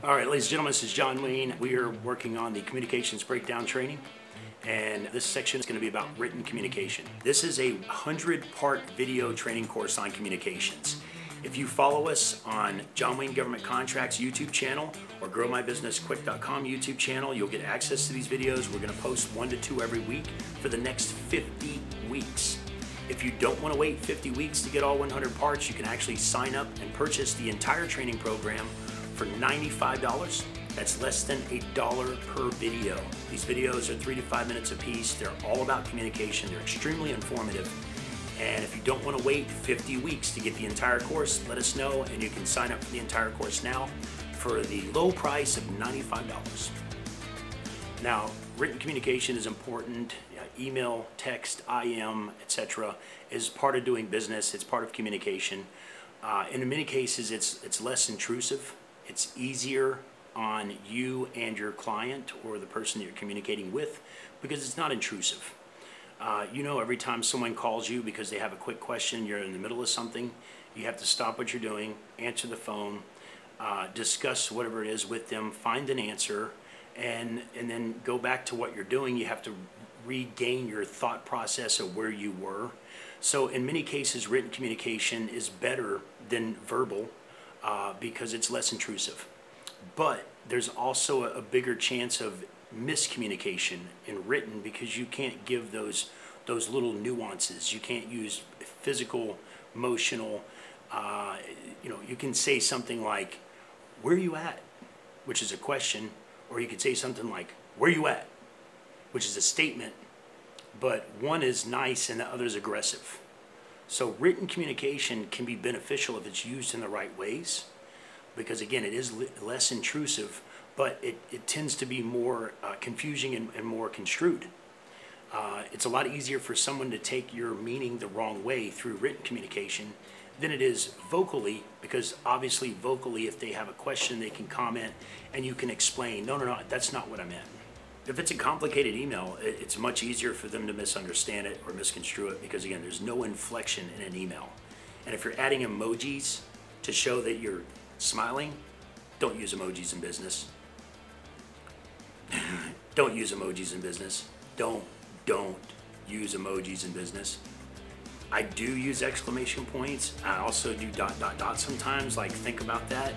All right, ladies and gentlemen, this is John Wayne. We are working on the communications breakdown training, and this section is going to be about written communication. This is a 100-part video training course on communications. If you follow us on John Wayne Government Contracts YouTube channel or GrowMyBusinessQuick.com YouTube channel, you'll get access to these videos. We're going to post 1 to 2 every week for the next 50 weeks. If you don't want to wait 50 weeks to get all 100 parts, you can actually sign up and purchase the entire training program for $95. That's less than $1 per video. These videos are 3 to 5 minutes a piece. They're all about communication. They're extremely informative. And if you don't want to wait 50 weeks to get the entire course, let us know and you can sign up for the entire course now for the low price of $95. Now, written communication is important. Email, text, IM, etc. is part of doing business. It's part of communication. And in many cases, it's less intrusive. It's easier on you and your client or the person that you're communicating with because it's not intrusive. You know, every time someone calls you because they have a quick question, you're in the middle of something, you have to stop what you're doing, answer the phone, discuss whatever it is with them, find an answer, and then go back to what you're doing. You have to regain your thought process of where you were. So in many cases, written communication is better than verbal because it's less intrusive. But there's also a bigger chance of miscommunication in written because you can't give those little nuances. You can't use physical, emotional, you know, you can say something like, "Where are you at?" which is a question, or you could say something like, "Where you at?" which is a statement, but one is nice and the other is aggressive. So written communication can be beneficial if it's used in the right ways, because again, it is less intrusive, but it tends to be more confusing and more construed. It's a lot easier for someone to take your meaning the wrong way through written communication than it is vocally, because obviously vocally, if they have a question, they can comment and you can explain, no, that's not what I meant. If it's a complicated email, it's much easier for them to misunderstand it or misconstrue it because again, there's no inflection in an email. And if you're adding emojis to show that you're smiling, don't use emojis in business. Don't use emojis in business. Don't use emojis in business. I do use exclamation points. I also do ... sometimes, like think about that.